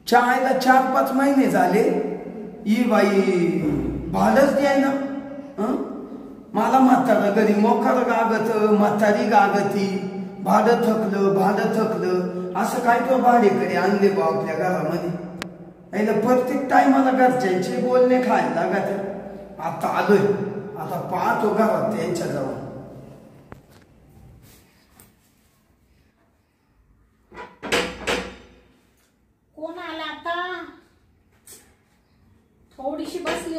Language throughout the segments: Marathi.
चायला 4-5 महिने झाले ही बाई भाडच द्यायना. मला म्हातारा घरी मोकार गागत, म्हातारी गागती, भाडं थकलं असं काय तो भाडेकडे आणले बा आपल्या घरामध्ये. प्रत्येक टायमाला घरच्यांचे बोलणे खायला लागत. आता आलोय, आता पाहतो घरात त्यांच्या जाऊन. कोण आला आता? थोडीशी बसले,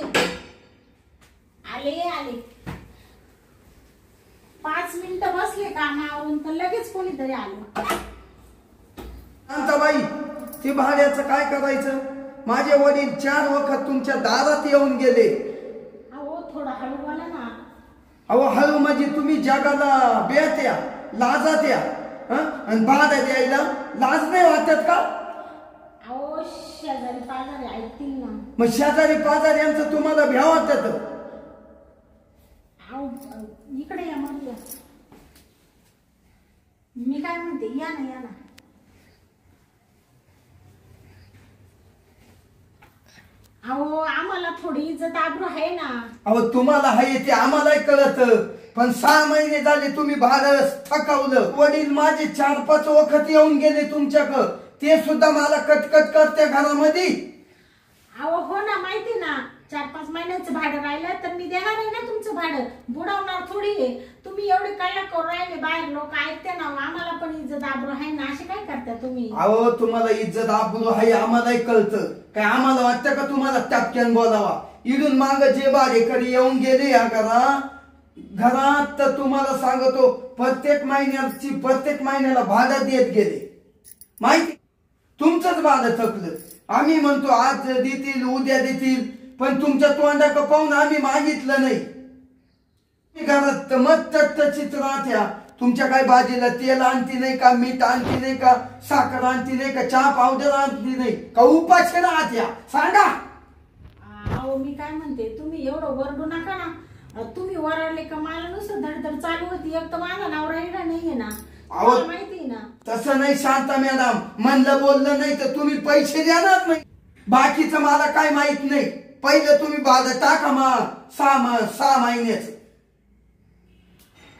आले 5 मिनिटं बसले कामावरून तर लगेच कोणीतरी आलं. शांताबाई, ती भाड्याचं काय करायचं? माझे वडील 4 वखत तुमच्या दारात येऊन गेले. अहो थोडं हळू बोला ना. अहो हळू म्हणजे तुम्ही जगाला बेत्या लाजात्या आणि भाड्या द्यायला लाज नाही वाटत का? अहो शेजारी पाजारी ऐकतील ना. मग शेजारी पाजाऱ्यांचं तुम्हाला भ्या वाटत? अहो इकडे या मग. मी काय म्हणते, या ना. अहो आम्हाला थोडी इज्जत आबरू आहे ना. अहो तुम्हाला आहे ते आम्हालाही कळत, पण 6 महिने झाले तुम्ही भाडं थकवलं. वडील माझे 4-5 वखत येऊन गेले तुमच्याकडं, ते सुद्धा मला कटकट करते घरामध्ये. अहो हो ना, माहिती ना. 4-5 महिन्याचं भाडं राहिलं तर मी देणार आहे ना तुमचं भाडं, बुडवणार थोडी आहे. तुम्ही एवढे कल्ला करून राहिले, बाहेर लोक ऐकते ना. आम्हाला पण इज्जत आबरू आहे ना, असे काय करता तुम्ही? अहो तुम्हाला इज्जत आबरू आहे आम्हालाही कळतं. काय आम्हाला वाटतं का तुम्हाला टपक्यान बोलावा? इडून माग जे भाडेकरी येऊन गेले या घरात तर तुम्हाला सांगतो, प्रत्येक महिन्याला भाडं देत गेले. माहिती, तुमचंच भाडं थकलं. आम्ही म्हणतो आज देतील, उद्या देतील, पण तुमच्या तोंडाकडे पाहून आम्ही मागितलं नाही. घरात मत चित्र राहत्या. तुमच्या काय भाजीला तेल आणती नाही का, मीठ आणती नाही का, साखर आणती नाही का, चहा पावडर आणती नाही का, उपाशी राहत्या? सांगा. अहो मी काय म्हणते, तुम्ही एवढं वरडू नका ना. तुम्ही वरडले का मला नुसतं धडधड चालू होती. एक तर माझा नवरा इकडे नाहीये ना, माहिती ना. तसं नाही शांता मॅडम, म्हणलं बोललं नाही तर तुम्ही पैसे देणार नाही. बाकीचं मला काय माहित नाही. पहिलं तुम्ही भाडं टाका मग 6 महिन्याचं.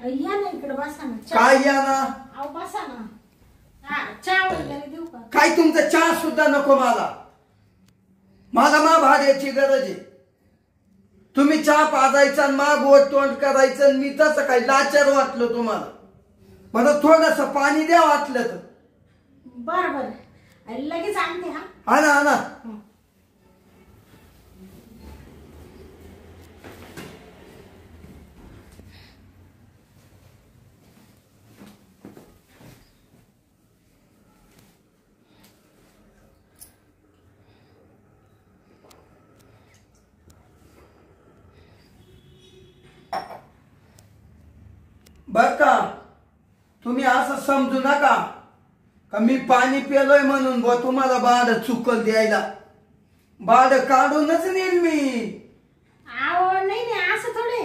या ना इकडे, बसा ना. काय या ना? अहो बसा ना. चहा वगैरे देऊ का? काय तुमचा चहा सुद्धा नको मला. मला भाड्याची गरज आहे. तुम्ही चहा पाजायचा आणि मा गोड तोंड करायचं. मी तसं काय लाचार वाटलं तुम्हाला? बरं थोडस पाणी द्या वाटलं तर. बर लगेच आणते. आणा. बर का, तुम्ही असं समजू नका का मी पाणी पेलोय म्हणून तुम्हाला भाडं चुकल द्यायला. भाडं काढूनच नेईल मी. अहो नाही असं थोडे.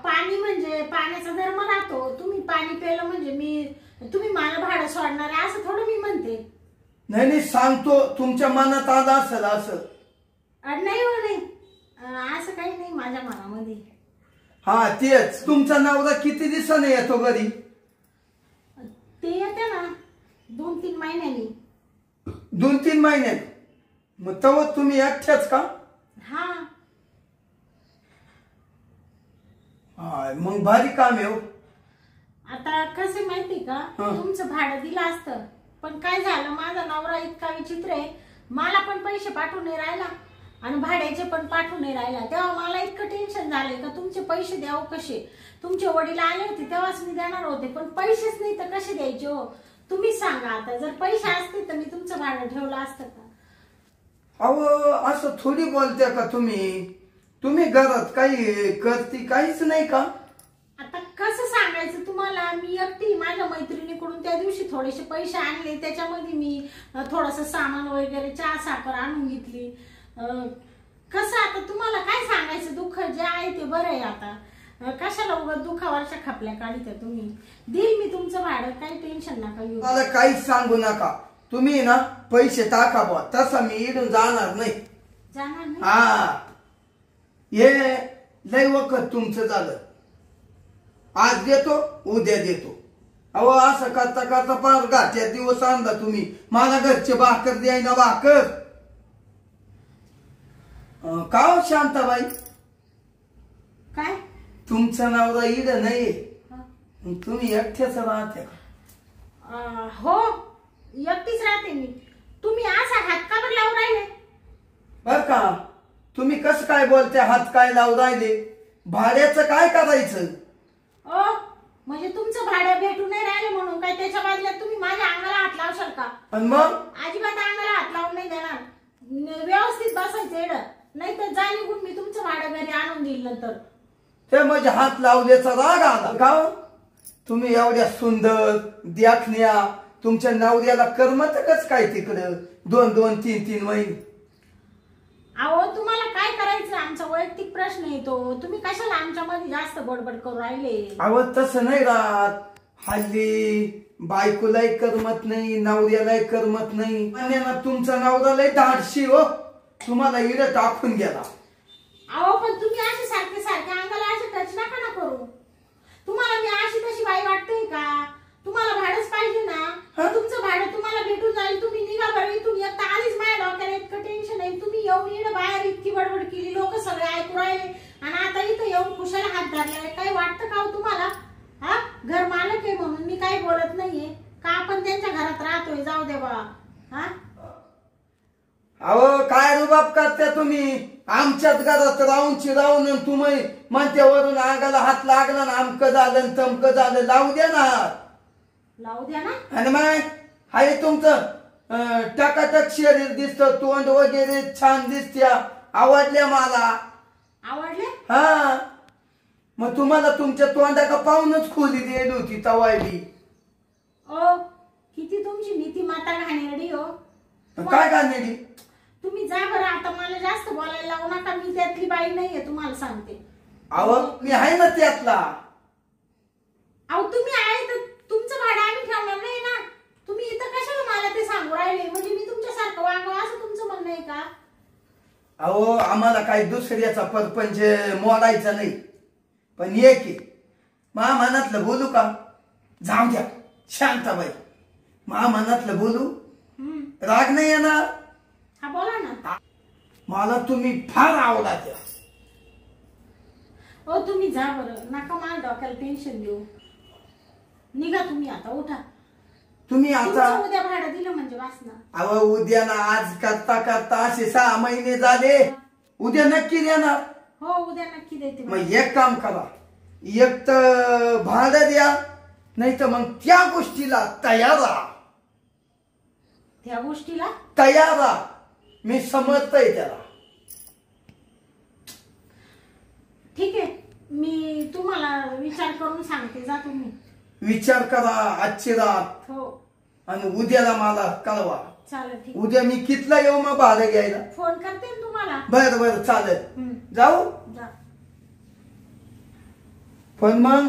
पाणी म्हणजे पाण्याचा धर्म राहतो. तुम्ही पाणी पेलं म्हणजे तुम्ही मला भाडं सोडणार आहे असं थोडं मी म्हणते. नाही सांगतो, तुमच्या मनात आलं असेल असं. नाही असं काही नाही माझ्या मनामध्ये. हा तेच. तुमचा नवरा किती दिवसाने येतो घरी? ते येते ना 2-3 महिन्यांनी. 2-3 महिन्यात? मग तेव्हा तुम्ही एकट्याच का? हा मग भारी काम आहे. आता कसं माहिती का, तुमचं भाडं दिलं असतं, पण काय झालं, माझा नवरा इतका विचित्र आहे. मला पण पैसे पाठवून नाही राहिला आणि भाड्याचे पण पाठवून नाही राहिला. तेव्हा मला इतकं टेन्शन झालंय का तुमचे पैसे द्यावं कसे. तुमचे वडील आले होते तेव्हाच मी देणार होते, पण पैसेच नाही तर कसे द्यायचे हो तुम्ही सांगा. आता जर पैसे असते तर मी तुमचं भाडं ठेवलं असतं का? अहो असं थोडी बोलते का तुम्ही घरात काही करती काहीच नाही का? आता कसं सांगायचं तुम्हाला. मी एकटी माझ्या मैत्रिणीकडून त्या दिवशी थोडेसे पैसे आणले, त्याच्यामध्ये मी थोडस सामान वगैरे चहा साखर आणून घेतली. कसं आता तुम्हाला काय सांगायचं. दुःख जे आहे ते बरं आहे. आता कशाला उगाच दुःखावरच्या खपल्या काढीत तुम्ही. देईल मी तुमचं भाडं, काही टेन्शन नका घेऊ. मला काहीच सांगू नका. तुम्ही ना पैसे टाका बुवा, तसं मी इडून जाणार नाही. जाणार नाही. हा हे लय वखत तुमचं झालं. आज देतो उद्या देतो. अहो असं करता करता पार घाट्या दिवस आणला तुम्ही. मला घरचे भाकर द्यायना भाकर. का हो शांताबाई, काय तुमचं नवरा इड नाही, तुम्ही एकट्याच राहते? हो एकटीच राहते मी. तुम्ही असा हात का बरं लावून राहिले? बर का, तुम्ही कसं काय बोलते हात काय लावून राहिले? भाड्याचं काय करायचं? ओ म्हणजे तुमचं भाडं भेटू नाही राहिले म्हणून काय त्याच्या बदल्यात तुम्ही माझ्या अंगाला हात लावशाल का? आणि मग अजिबात अंगाला हात लावून नाही देणार. व्यवस्थित बसायचं एड, नाही तर जा निघून, मी तुमचं भाडं घरी आणून देईल नंतर. ते म्हणजे हात लावल्याचा राग आला का? तुम्ही एवढ्या सुंदर देखण्या, तुमच्या नवऱ्याला करमत कस काय तिकडं 2-2, 3-3 महिने? अहो तुम्हाला काय करायचं आमचा वैयक्तिक प्रश्न आहे तो. तुम्ही कशाला आमच्यामध्ये जास्त बडबड करू राहिले? अहो तसं नाही राहत. हल्ली बायकोलाही करमत नाही, नवऱ्यालाही करमत नाही. आणि ना तुमचा नवरा लय धाडशी हो, तुम्हाला इड टाकून गेला. अहो पण तुम्ही असे सारखे सारखे अंगाला असे टच नका ना करू. तुम्हाला मी अशी तशी बाई वाटते का? तुम्हाला भाडंच पाहिजे ना, तुमचं भाडं तुम्हाला भेटून जाईल. तुम्ही निघा बरं इथून. एकटा आधीच माझ्या डोक्याला इतकं टेन्शन आहे. तुम्ही येऊन इकडे बाहेर इतकी बडबड केली, लोक सगळे ऐकू राहिले, आणि आता इथं येऊन कुशाला हात धरलाय. काही वाटतं का हो तुम्हाला? हा घर मालक आहे म्हणून मी काही बोलत नाहीये का? आपण त्यांच्या घरात राहतोय, जाऊ दे बा. हा अहो काय रुबाब करता तुम्ही? आमच्याच घरात राहून तुम्ही म्हणत्यावरून अंगाला हात लागला ना, अमकं झालं तमकं झालं. लावू द्या ना, लावू द्या ना. आणि मग हाय तुमचं टकाटक शरीर दिसतं, तोंड वगैरे छान दिसत्या, आवडल्या मला. आवडले? हा मग तुम्हाला तुमच्या तोंडाका पाहूनच खोली दिली होती तवायली. ओ किती तुमची नीतिमत्ता घाणेरडी हो. काय घाणेरडी? तुम्ही जा बरं आता, मला जास्त बोलायला लावू नका. मी त्यातली बाई नाहीये, तुम्हाला सांगते. अहो मी आहे ना त्यातला. अहो तुम्ही आहे तर तुमचं भाडं आम्ही ठेवणार नाही ना. तुम्ही इथं कशाला मला ते सांगू राहिले? म्हणजे मी तुमच्यासारखं वागावं असं तुमचं म्हणणं आहे का? अहो आम्हाला काही दुसऱ्याचा परपंच मोडायचा नाही, पण एक आहे मा मनातलं बोलू का? जाऊ द्या शांताबाई, मा मनातलं बोलू, राग नाही येणार? हा बोला ना. मला तुम्ही फार आवडता. हो तुम्ही जा बरं, नका मला डोक्याला टेन्शन देऊ. निघा तुम्ही आता, उठा. तुम्ही आता उद्या भाडं दिलं म्हणजे वासना. अहो उद्या ना, आज करता करता असे 6 महिने झाले. उद्या नक्की देणार? हो उद्या नक्की देते. मग एक काम करा, एक तर भाडं द्या, नाही तर मग त्या गोष्टीला तयार राहा. त्या गोष्टीला तयार राहा, मी समजतय त्याला. ठीक आहे, मी तुम्हाला विचार करून सांगते. जा तुम्ही विचार करा आजची रात, हो, आणि उद्याला मला कळवा. चालेल ठीक. उद्या मी कितला येऊ मग भाडं घ्यायला? फोन करते ना तुम्हाला. बर बर चालेल. जाऊ जा. पण मग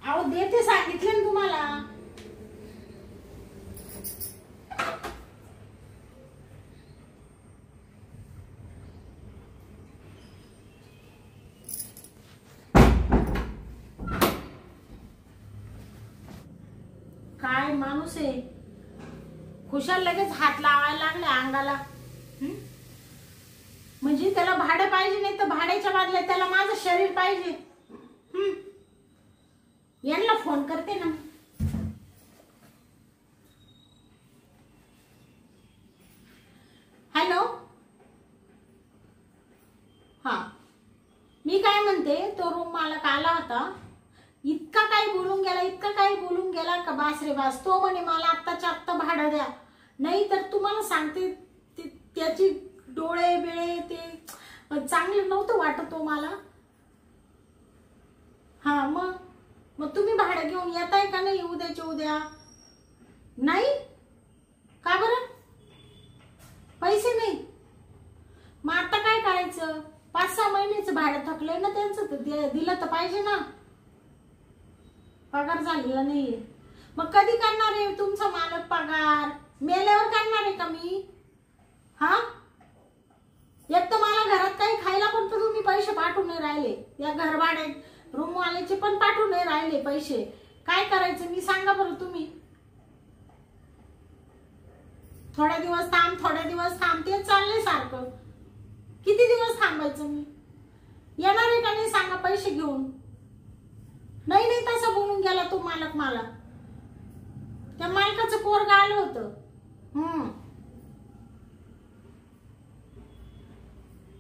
अहो देते सांगितले ना तुम्हाला. काय माणूस आहे, खुशाल लगेच हात लावायला लागले अंगाला. म्हणजे त्याला भाडं पाहिजे, नाही तर भाड्याच्या बदल्यात त्याला माझं शरीर पाहिजे. यांना फोन करते ना. हॅलो, हा मी काय म्हणते, तो रूम मालक आला होता, इतका काही बोलून गेला, इतका काही बोलून गेला का बास रे बास. तो म्हणे मला आत्ताच्या आत्ता भाडं द्या, नाही तर तुम्हाला सांगते त्याची डोळे बिळे ते चांगलं नव्हतं वाटत तो मला. हा मग तुम्ही भाडं घेऊन येताय का नाही उद्याच्या उद्या? नाही का बरं? पैसे नाही? मग आता काय करायचं? 5-6 महिन्याचं भाडं थकलंय ना त्यांचं, तर दिलं तर पाहिजे ना. पगार झालेला नाहीये, मग कधी करणार आहे तुमचा मालक पगार? मेल्यावर करणार आहे का मी? हा, एक तर मला घरात काही खायला पण तर तुम्ही पैसे पाठवून नाही राहिले, या घर भाडे रूम वाल्याचे पण पाठवून नाही राहिले पैसे. काय करायचं मी सांगा बरं तुम्ही? थोड्या दिवस थांब, थोड्या दिवस थांब, तेच चाललंय सारखं. किती दिवस थांबायचं मी? येणार आहे का नाही सांगा पैसे घेऊन? नाही नाही तसं बोलून गेला तो मालक मला. त्या मालकाचं पोरग आलं होतं.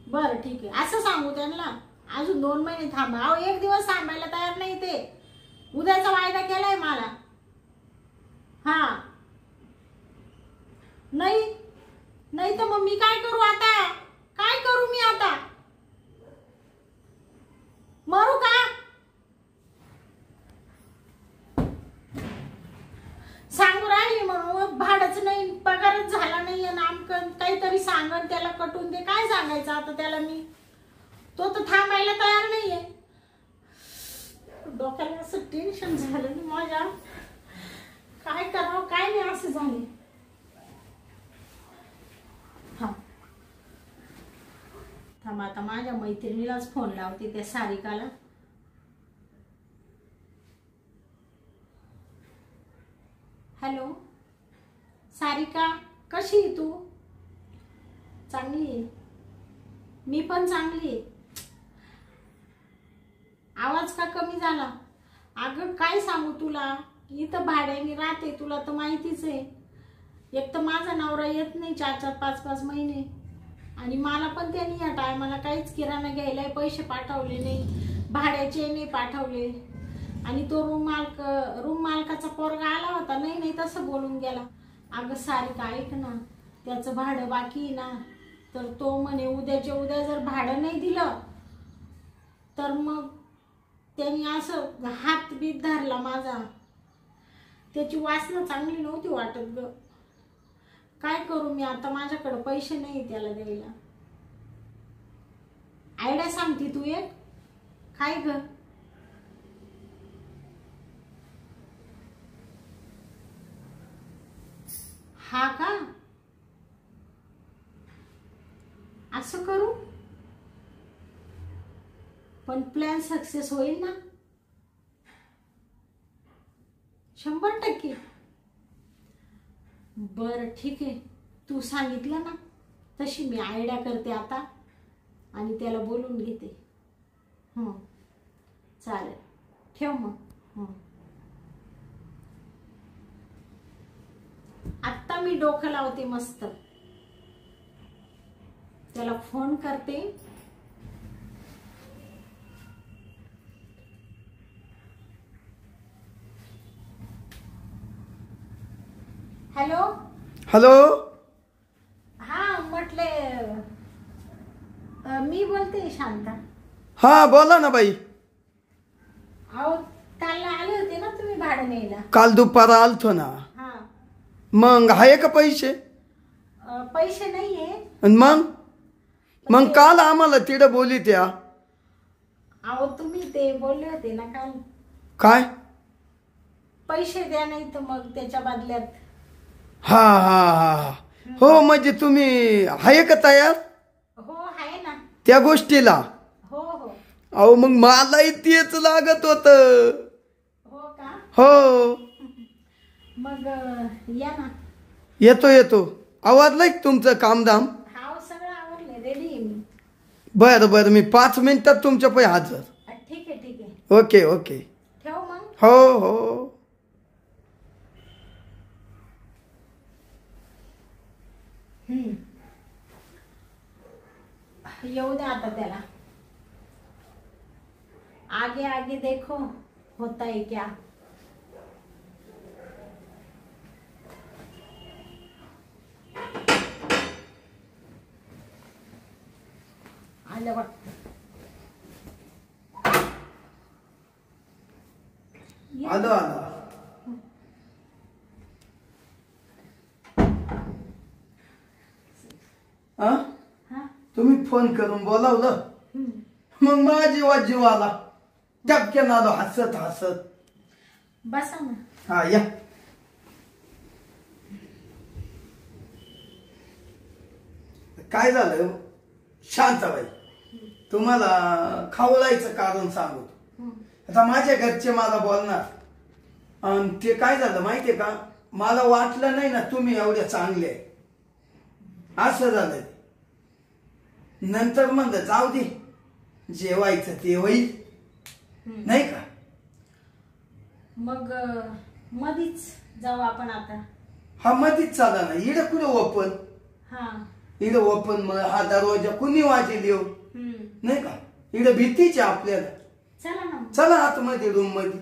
बरं ठीक आहे, असं सांगू त्यांना अजून 2 महिने थांबा. अहो 1 दिवस थांबायला तयार नाही ते. उद्याचा वायदा केलाय मला. हा, नाही नाही तर मग मी काय करू आता? काय करू मी आता? मरू का? सांगू राहिली म्हणून भाडंच नाही, पगारच झाला नाहीये, नामकन काहीतरी सांगन त्याला कटून दे. काय सांगायचं आता त्याला मी? तो तर थांबायला तयार नाहीये. डोक्याला असं टेन्शन झालं ना माझ्या. काय करावं काय नाही असं झाले. थांब आता माझ्या मैत्रिणीलाच फोन लावते, त्या सारिकाला. हॅलो सारिका, कशी आहे तू? चांगली आहे, मी पण चांगली आहे. आवाज का कमी झाला? अगं काय सांगू तुला, इथं भाड्याने राहते, तुला तर माहितीच आहे. एक तर माझा नवरा येत नाही 4-4, 5-5 महिने, आणि मला पण त्यांनी या टायमाला काहीच किराणा घ्यायला पैसे पाठवले नाही, भाड्याचे नाही पाठवले. आणि तो रूम मालकाचा पोरगा आला होता, नाही नाही तसं बोलून गेला. अगं सारिका ऐक ना, त्याचं भाडं बाकी ना, तर तो म्हणे उद्याच्या उद्या जर भाडं नाही दिलं तर मग त्यांनी असं हात बीत धरला माझा. त्याची वासना चांगली नव्हती वाटत ग. काय करू मी आता? माझ्याकडे पैसे नाही त्याला द्यायला. आयडिया सांगते तू एक? काय ग? हा का? असं करू? पण प्लॅन सक्सेस होईल ना? 100%. बरं ठीक आहे, तू सांगितलं ना तशी मी आयडिया करते आता आणि त्याला बोलून घेते. चालेल, ठेव मग. आत्ता मी डोकं लावते मस्त, त्याला फोन करते. हॅलो हॅलो, हा म्हटले मी बोलते शांता. हा बोला ना बाई. अहो काल आले होते ना तुम्ही भाडं न्यायला? काल दुपारा आलतो ना. हा, मग आहे का पैसे? पैसे नाहीये. आणि मग काल आम्हाला तिकडे बोली त्या. अहो तुम्ही ते बोलले होते ना काल. काय? पैसे द्या नाही तर मग त्याच्या बदल्यात. हा हा हा, हो म्हणजे तुम्ही आहे का तयार? हो आहे ना त्या गोष्टीला. हो हो. अहो मग मलाही तेच लागत होत. हो का? हो. मग या ना. येतो. आवरलंय तुमचं कामधाम? हा सगळं आवरलंय, रेडी आहे मी. बरं मी 5 मिनिटात तुमच्या पायी हजर. ठीक आहे. ओके. ठेव मग. हो. येऊ दे आता त्याला. आगे देखो होता है क्या. आलं बघ. आलो. तुम्ही फोन करून बोलावलं, मग माझी जीव आला. टपक्यान आलो हसत. बसा ना. हा या. काय झालं शांताबाई, तुम्हाला खवळायचं कारण सांगतो. आता माझ्या घरचे मला बोलणार, आणि ते काय झालं माहितीये का, मला वाटलं नाही ना तुम्ही एवढे चांगले आहे, असं झालं. नंतर म्हणलं जाऊ दे, जेवायचं ते होईल, नाही का. मग मधीच जाऊ आपण आता. हा मधीच चाला ना, इड कुठे ओपन, हा इड ओपन, मग हा दरवाजा कुणी वाजेल येऊ, नाही का. इड भीतीच आहे आपल्याला. चला ना, चला आतमध्ये रूम मध्ये.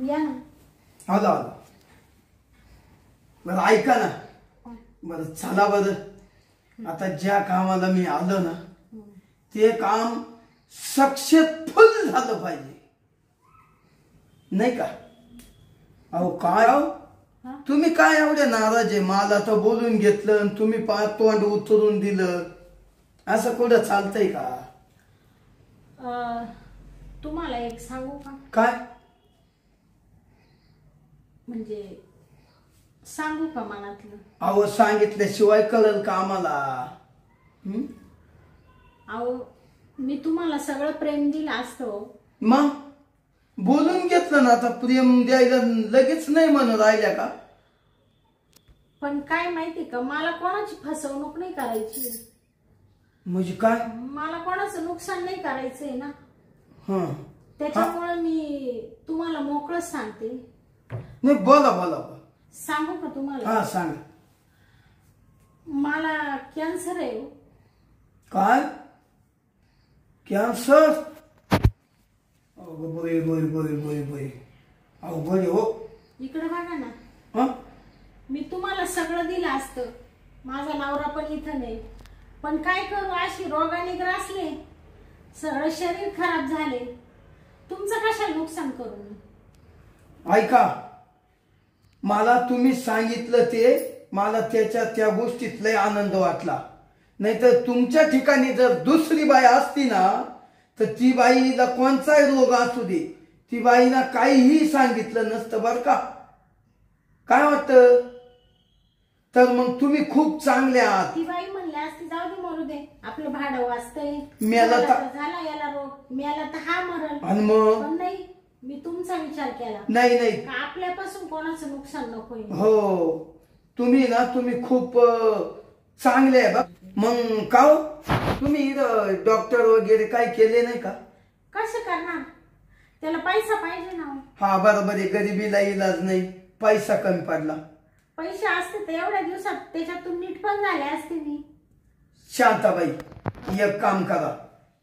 या ना. आलो आलो. बरं ऐका ना, बरं चला बरं. आता ज्या कामाला मी आलो ना, ते काम सक्सेसफुल झालं पाहिजे, नाही का. अहो काय अहो, तुम्ही काय एवढे नाराज आहे. मला तर बोलून घेतलं आणि तुम्ही तोंड उतरून दिलं, असं कुठं चालतंय का. तुम्हाला एक सांगू का, काय म्हणजे सांगू का मनातलं. अहो सांगितल्याशिवाय कळल का आम्हाला. अहो मी तुम्हाला सगळं प्रेम दिलं असतं, मग बोलून घेतलं ना, आता प्रेम द्यायला लगेच नाही म्हणून राहिल्या का. पण काय माहिती का, मला कोणाची फसवणूक नाही करायची. म्हणजे काय, मला कोणाचं नुकसान नाही करायचंय ना, त्याच्यामुळे मी तुम्हाला मोकळच सांगते. नाही बोला बोला. सांगू का तुम्हाला. हा सांग. मला कॅन्सर आहे. काय कॅन्सर. बरे बरे बरे बरे बरे. अहो बरे हो. इकडे बघा ना, हा मी तुम्हाला सगळं दिलं असतं, माझा नवरा पण इथं नाही, पण काय करू, अशी रोगाने ग्रासले, सगळं शरीर खराब झाले, तुमचं कशाला नुकसान करू मी. ऐका, मला तुम्ही सांगितलं ते, मला त्या गोष्टीत लय आनंद वाटला. नाहीतर तुमच्या ठिकाणी जर दुसरी बाई असती ना, तर ती बाईला कोणताही रोग असू दे, ती बाईना काहीही सांगितलं नसतं बरं का. काय वाटतं. तर मग तुम्ही खूप चांगले आहात. ती बाई म्हणली असती जाऊ दे मरू दे, आपलं भाडं वाचतंय, मेला झाला याला रोग, मेला तर हा मरण. आणि मग पण नाही, मी तुमचा विचार केला, नाही नाही आपल्यापासून कोणाचं नुकसान नकोय. हो तुम्ही ना, तुम्ही खूप चांगले आहे बा. मग का तुम्ही डॉक्टर वगैरे काय केले नाही का. कसं करणार, त्याला पैसा पाहिजे ना. हा बरोबर आहे, गरिबीला इलाज नाही, पैसा कमी पडला. पैसे असते तर एवढ्या दिवसात त्याच्यातून नीट पण झाले असते मी. शांताबाई एक काम करा,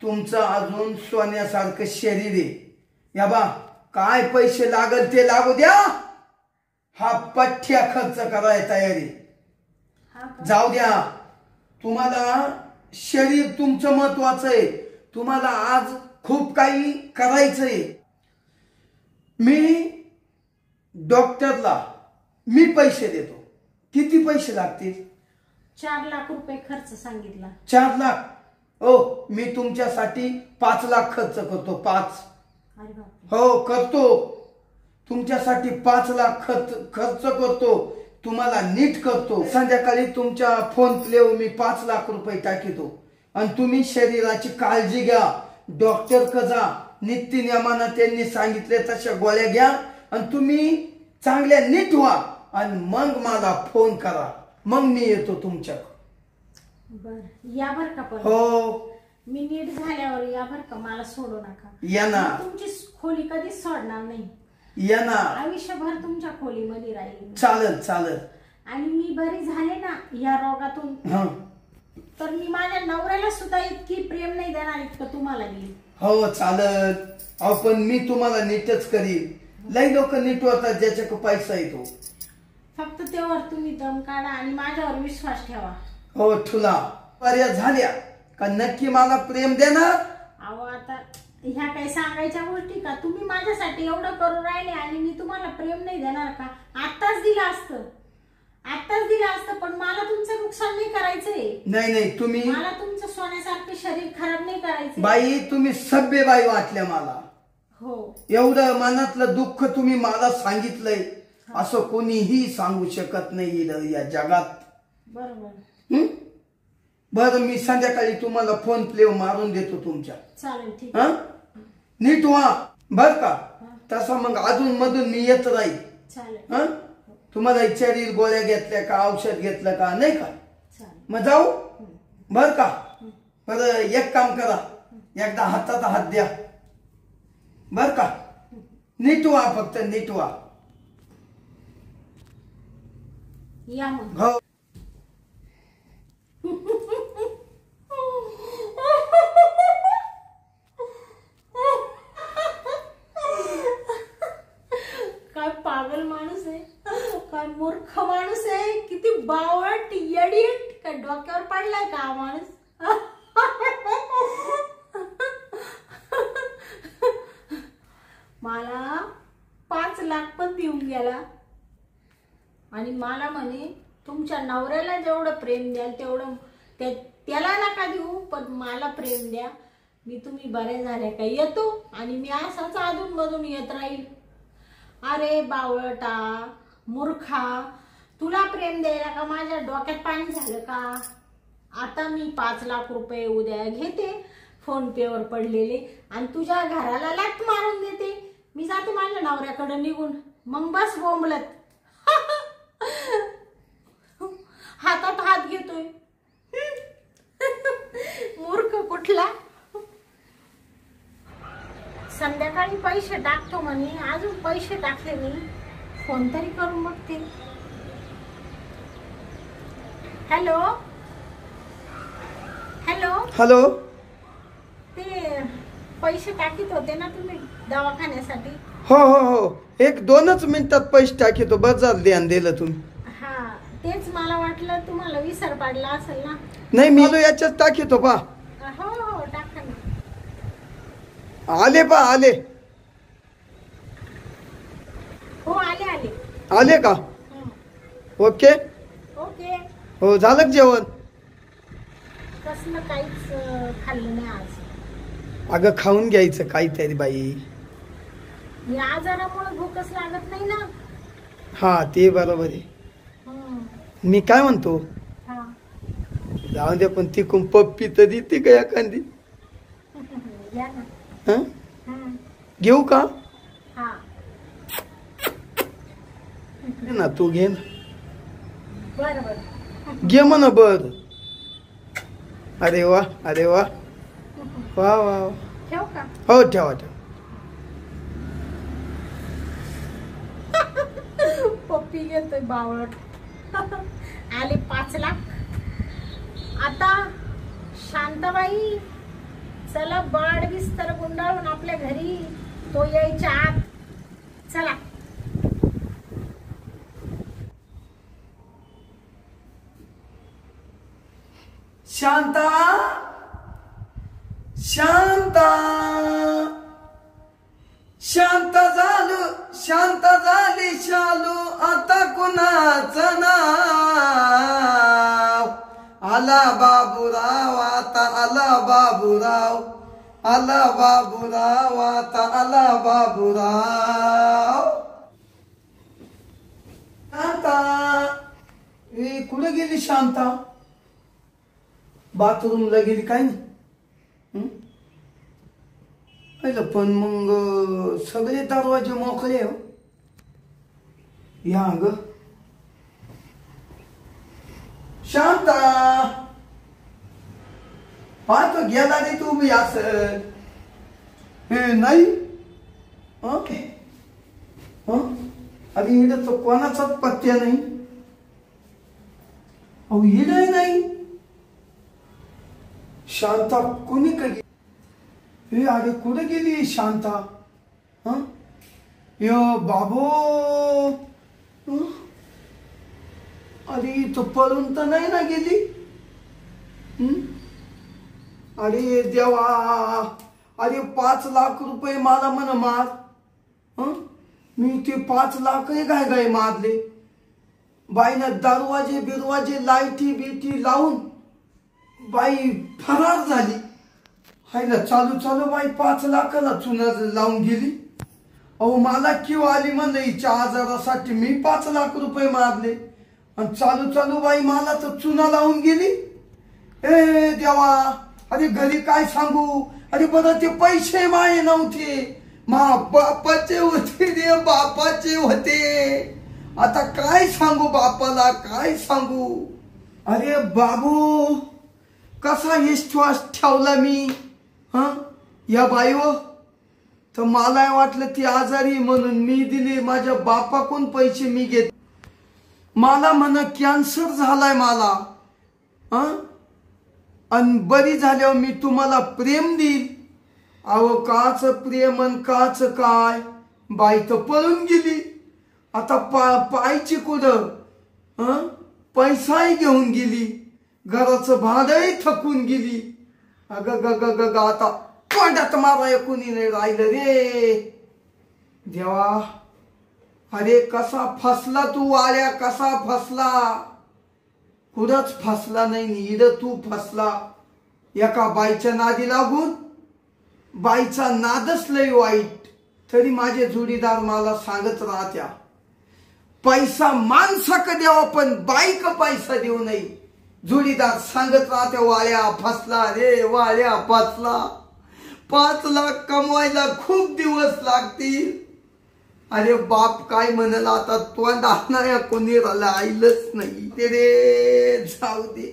तुमचं अजून सोन्यासारखं शरीर आहे. या बा काय पैसे लागल ते लागू द्या, हा पठ्ठ्या खर्च करायला तयारी. जाऊ द्या, तुम्हाला शरीर तुमचं महत्वाचं आहे. तुम्हाला आज खूप काही करायचंय. मी डॉक्टरला मी पैसे देतो. किती पैसे लागतील. 4 लाख रुपये खर्च सांगितला. 4 लाख. ओ मी तुमच्यासाठी 5 लाख खर्च करतो. 5. हो करतो. तुमच्यासाठी 5 लाख खर्च करतो. तुम्हाला नीट करतो. संध्याकाळी तुमच्या फोन प्लेवर मी 5 लाख रुपये टाकीतो. आणि तुम्ही शरीराची काळजी घ्या. डॉक्टर क जा, नित्य नियमानं त्यांनी सांगितले तशा गोळ्या घ्या. आणि तुम्ही चांगल्या नीट व्हा. आणि मग मला फोन करा, मग मी येतो तुमच्याकडे. बर या बर का. पण हो मी नीट झाल्यावर या बर का, मला सोडू नका. या ना. तुमची खोली कधीच सोडणार नाही. या ना. आयुष्यभर तुमच्या खोलीमध्ये राहील. चालेल चालेल. आणि मी बरी झाले ना या रोगातून, तर मी माझ्या नवऱ्याला सुद्धा इतकी प्रेम नाही देणार इतकं तुम्हाला देईल. हो चालेल. अहो पण मी तुम्हाला नीटच करीन. लई लोक नीट होतात ज्याच्याकडे पैसा येतो. फक्त तेव्हा तुम्ही दम काढा आणि माझ्यावर विश्वास ठेवा. हो ठुला पर्याय झाल्या का नक्की मला प्रेम देणार. अहो आता ह्या काही सांगायच्या गोष्टी का. तुम्ही माझ्यासाठी एवढं करून राहिले आणि मी तुम्हाला प्रेम नाही देणार का. आत्ताच दिलं असतं. आताच दिलं असतं, पण मला तुमचं नुकसान नाही करायचंय. नाही नाही, तुम्ही मला तुमचं सोन्यासारखं शरीर खराब नाही करायचं. बाई तुम्ही सभ्य बाई वाटल्या मला. हो, एवढं मनातलं दुःख तुम्ही मला सांगितलंय असं कोणीही सांगू शकत नाही या जगात. बरोबर. बरं, मी संध्याकाळी तुम्हाला फोन पे मारून देतो तुमच्या. चालेल, ठीक. नीट व्हा बर का. तसा मग अजून मधून मी येत राहील. चालेल. तुम्हाला विचारील गोळ्या घेतल्या का, औषध घेतलं का, नाही का. चालेल. मग जाऊ बर का. बरं, एक काम करा, एकदा हातात हात द्या बर का. नीट व्हा, फक्त नीट व्हा. या मग. हो. काय पागल माणूस आहे, काय मूर्ख माणूस आहे, किती बावळट येडीट. काय डोक्यावर पडलाय का हा माणूस. मला 5 लाख पण देऊन गेला आणि मला म्हणे तुमच्या नवऱ्याला जेवढं प्रेम द्याल तेवढं त्याला नका देऊ, पण मला प्रेम द्या. मी तुम्ही बरे झाले का येतो आणि मी असाच अधून मधून येत राहील. अरे बावळटा मूर्खा, तुला प्रेम द्यायला का माझ्या डोक्यात पाणी झालं का. आता मी 5 लाख रुपये उद्या घेते फोन पे वर पडलेले आणि तुझ्या घराला लाथ मारून देते. मी जाते माझ्या नवऱ्याकडे निघून. मग बस बोंबलत. हातात हात घेतोय. मूर्ख कुठला. संध्याकाळी पैसे टाकतो म्हणे, अजून पैसे टाकले मी. फोन तरी करून बघते. Hello hello hello. ते पैसे टाकीत होते ना तुम्ही दवाखान्यासाठी. हो हो हो, 1-2च मिनिटात पैसे टाकीतो. बस झालं ध्यान दिलं तुम्ही. हा, तेच मला वाटलं तुम्हाला विसर पडला असेल ना. नाही, मी याच्यात टाकीतो पा. हो हो, टाका ना. आले पा, आले. हो, आले आले. आले का. Okay okay. हो, झालं जेवण. कसलं काहीच खाल्लं नाही आज. अगं खाऊन घ्यायचं काहीतरी बाई. या आजारामुळे भूकच लागत नाही ना. हा, ते बरोबर आहे. मी काय म्हणतो, हा. जाऊ दे, पण ती पप्पी तर देते का एखादी. या ना. घेऊ का. हा. ना तू घे ना. बर बर. घे म्हणा. बर. अरे वा, अरे वा, वा वा. ठेव का. हो, ठेवा ठेवा. पप्पी घेतोय बावळट. आले 5 लाख. आता शांताबाई, चला बाड बिस्तर गुंडाळून आपल्या घरी. तो यायच्या आत. चला. शांता, शांता, शांत झालं, शांत झाली शालू. आता कुणाचं नाव. आला बाबूराव, आता आला बाबूराव. आला बाबूराव, आता आला बाबूराव. शांता, कुठे गेली शांता. बाथरूमला गेली काय नाही. पण मग सगळे दरवाजे मोकळे हो. या ग शांता. पाहतो गेला रे तू बी असं. नाही. ओके. अरे इकडे तो कोणाचाच पत्त्या नाही. अहो इकडे नाही. शांता कोणी कधी. अरे कुठे गेली शांता. यो बाबो. अरे तो पळून तर नाही ना गेली. अरे देवा. अरे 5 लाख रुपये मला म्हण मार. मी ते 5 लाख गाय गाय मारले. बाईनं दरवाजे बिरवाजे लाईटी बिटी लावून बाई फरार झाली. हायला चालू चालू बाई 5 लाखाला चुना लावून गेली. अहो मला किंवा आली म्हणलं हिच्या आजारासाठी मी 5 लाख रुपये मारले आणि चालू चालू बाई मला तर चुना लावून गेली. ए देवा, अरे घरी काय सांगू. अरे बरं ते पैसे माये नव्हते, मा बापाचे होते रे, बापाचे होते. आता काय सांगू बापाला, काय सांगू. अरे बाबू कसा विश्वास ठेवला मी या बाईवर. तर मला वाटलं ती आजारी म्हणून मी दिली. माझ्या बापाकडून पैसे मी घेत. मला म्हणा कॅन्सर झालाय मला आणि बरी झाल्यावर मी तुम्हाला प्रेम देईल. अहो काच प्रेम आणि काच काय. बाई तर पळून गेली. आता पायची कुठं पैसाही घेऊन गेली, घराचं भाडंही थकून गेली. अग ग ग ग आता तोंडात माराय कुणी नाही राहिलं रे देवा. अरे कसा फसला तू वाड्या, कसा फसला. कुठंच फसला नाही, इड तू फसला एका बाईच्या नादी लागून. बाईचा नादच लय वाईट. तरी माझे जोडीदार मला सांगत राहत्या पैसा माणसाक द्यावा पण बाईक पैसा देऊ नये. जोडीदार सांगत राहत्या वाळ्या फसला रे, वाळ्या फसला. 5 लाख कमवायला खूप दिवस लागतील. अरे बाप काय म्हणाल आता, तोंड आणणाऱ्या कोणी राहिलंच नाही ते रे. जाऊ दे.